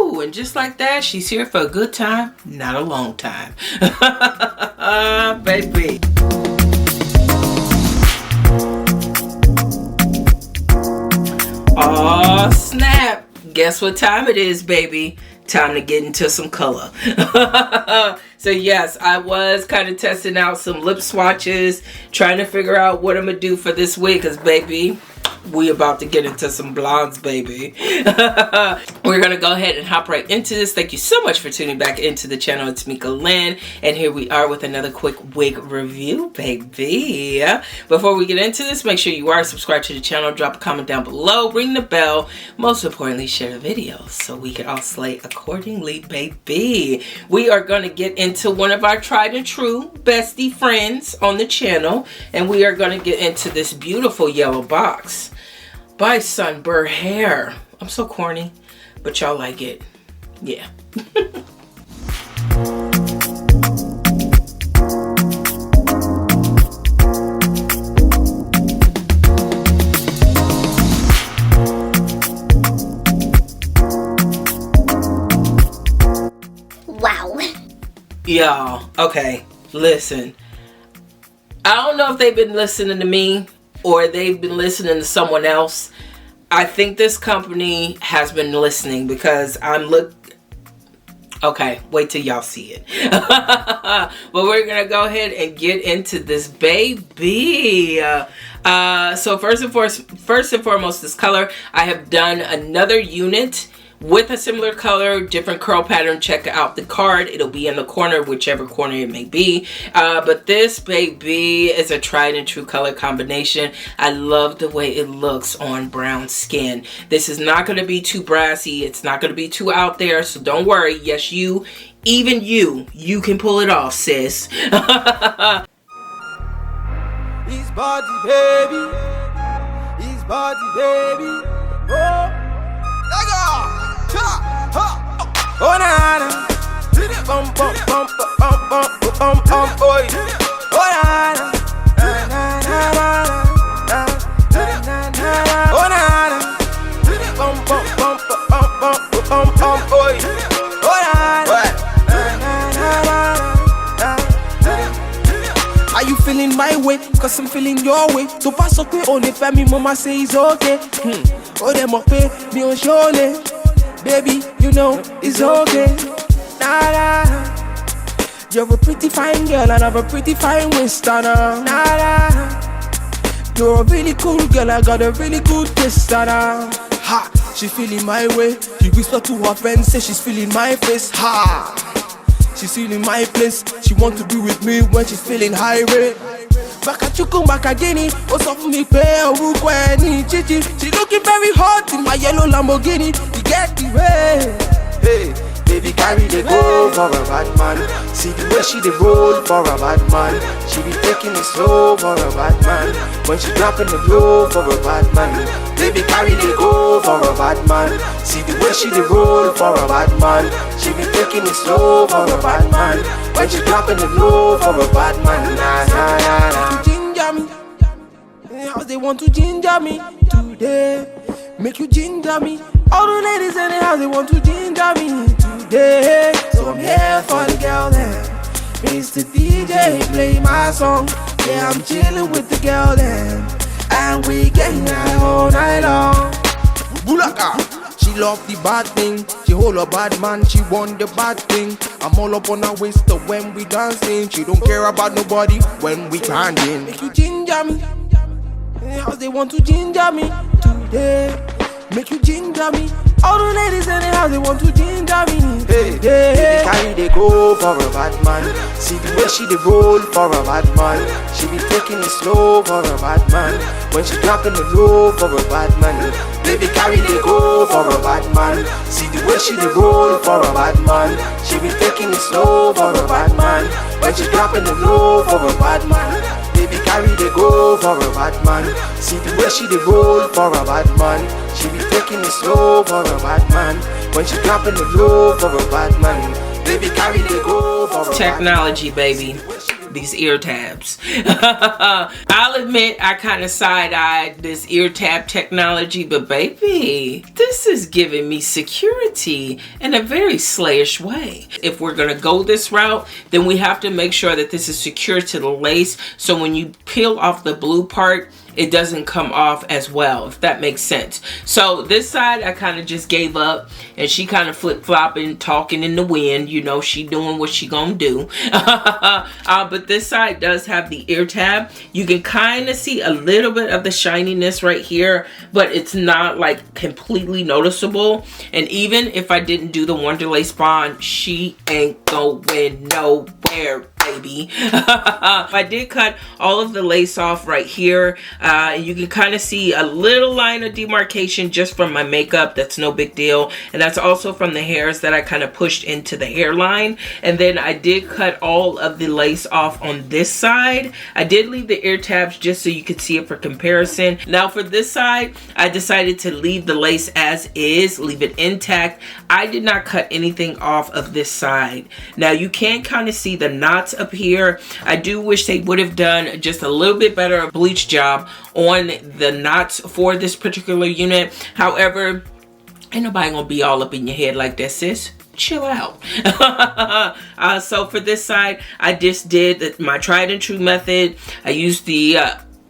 Woo! And just like that, she's here for a good time, not a long time. Baby. Oh snap! Guess what time it is, baby? Time to get into some color. So yes, I was kind of testing out some lip swatches, trying to figure out what I'm gonna do for this wig, because baby, we about to get into some blondes, baby. We're gonna go ahead and hop right into this. Thank you so much for tuning back into the channel. It's Mika Lynn, and here we are with another quick wig review, baby. Before we get into this, make sure you are subscribed to the channel, drop a comment down below, ring the bell, most importantly share the video so we can all slay accordingly, baby. We are gonna get into one of our tried and true bestie friends on the channel, and we are gonna get into this beautiful yellow box by Sunber Hair. I'm so corny, but y'all like it. Yeah. Wow. Y'all, okay, listen. I don't know if they've been listening to me or they've been listening to someone else. I think this company has been listening, because okay, wait till y'all see it. But we're gonna go ahead and get into this, baby. So first and foremost, this color. I have done another unit with a similar color, different curl pattern. Check out the card, it'll be in the corner, whichever corner it may be. But this baby is a tried and true color combination. I love the way it looks on brown skin. This is not going to be too brassy, it's not going to be too out there, so don't worry. Yes, even you can pull it off, sis. His body baby, his body baby, oh, oh na na, bum bum bum bum bum bum bum, oh na na, na na na na, oh na na, bum bum bum bum bum bum bum, oh na na. Are you feeling my way? Cause I'm feeling your way. So pass up on the family, mama say it's okay. Oh them up me on surely. Baby, you know it's okay. Nah, nah. You're a pretty fine girl and I have a pretty fine waist. Nah, nah. You're a really cool girl, I got a really good taste. Nah. Ha, she feeling my way. She whisper to her friends, say she's feeling my face. Ha, she's feeling my place. She want to be with me when she's feeling high rate. Back at you come back again. Oh, so for me pay a chichi. She looking very hot in my yellow Lamborghini. You get the way. Hey, baby, carry the go for a bad man. See the way she the roll for a bad man. She be taking it slow for a bad man. When she dropping the blow for a bad man. Baby, carry the go for a bad man. See the way she the roll for a bad man. She be taking it slow for a bad man. When she dropping the blow for a bad man. Nah, nah, nah, nah. Ginger me, how they want to ginger me today. Make you ginger me. All the ladies in the house, they want to ginger me today. So I'm here for the girl then. Mr. DJ, play my song. Yeah, I'm chilling with the girl then. And we getting high all night long. Bulaka. She love the bad thing. She hold a bad man. She want the bad thing. I'm all up on her waist when we dancing. She don't care about nobody when we grinding. Make you ginger me. How they want to ginger me today. Make you ginger me. All the ladies in the house, they want to ginger me. Hey, hey, carry they go for a bad man. See the way she they roll for a bad man. She be taking it slow for a bad man. When she dropping the low for a bad man. Baby, carry they go for a bad man. See the way she they roll for a bad man. She be taking it slow for a bad man. When she dropping the low for a bad man. Baby, carry they go for a bad man. See the way she they roll for a bad man. She be taking it slow for a bad man. When she dropping the low for a bad man. Baby, carry they go for a technology, bad man. baby. these ear tabs. I'll admit I kind of side-eyed this ear tab technology, but baby, this is giving me security in a very slayish way. If we're gonna go this route, then we have to make sure that this is secure to the lace, so when you peel off the blue part, it doesn't come off as well, if that makes sense. So this side I kind of just gave up, and she kind of flip-flopping, talking in the wind. You know, she doing what she gonna do. But this side does have the ear tab. You can kind of see a little bit of the shininess right here, but it's not like completely noticeable. And even if I didn't do the Wonder Lace bond, she ain't going nowhere, baby. I did cut all of the lace off right here. You can kind of see a little line of demarcation just from my makeup. That's no big deal. And that's also from the hairs that I kind of pushed into the hairline. And then I did cut all of the lace off on this side. I did leave the ear tabs just so you could see it for comparison. Now for this side, I decided to leave the lace as is, leave it intact. I did not cut anything off of this side. Now you can kind of see the knots up here. I do wish they would have done just a little bit better bleach job on the knots for this particular unit. However, ain't nobody gonna be all up in your head like that, sis. Chill out. So for this side, I just did my tried and true method. I used the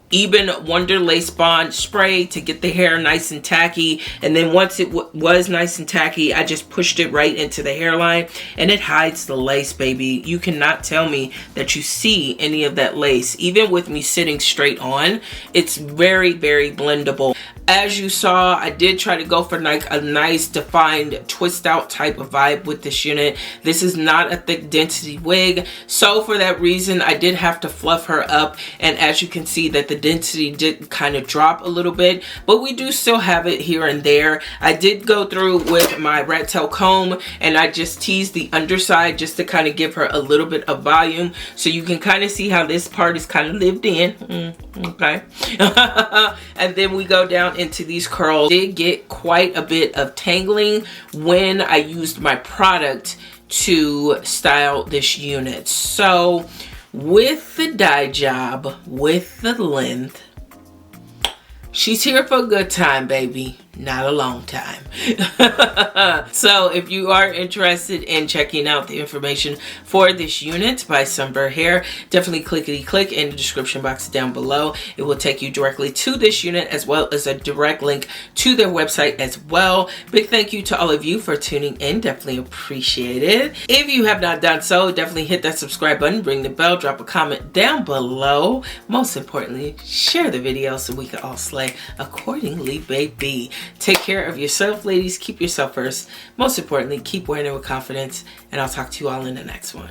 Eben Wonder Lace Bond spray to get the hair nice and tacky, and then once it was nice and tacky, I just pushed it right into the hairline, and it hides the lace, baby. You cannot tell me that you see any of that lace. Even with me sitting straight on, it's very, very blendable. As you saw, I did try to go for like a nice defined twist out type of vibe with this unit. This is not a thick density wig, so for that reason I did have to fluff her up, and as you can see that the density did kind of drop a little bit, but we do still have it here and there. I did go through with my rat tail comb, and I just teased the underside just to kind of give her a little bit of volume, so you can kind of see how this part is kind of lived in. Okay. And then we go down into these curls. Did get quite a bit of tangling when I used my product to style this unit. So with the dye job, with the length, she's here for a good time, baby, not a long time. So if you are interested in checking out the information for this unit by Sunber Hair, definitely click in the description box down below. It will take you directly to this unit, as well as a direct link to their website as well. Big thank you to all of you for tuning in. Definitely appreciate it. If you have not done so, definitely hit that subscribe button, ring the bell, drop a comment down below. Most importantly, share the video so we can all slay accordingly, baby. Take care of yourself, ladies. Keep yourself first. Most importantly, keep wearing it with confidence, and I'll talk to you all in the next one.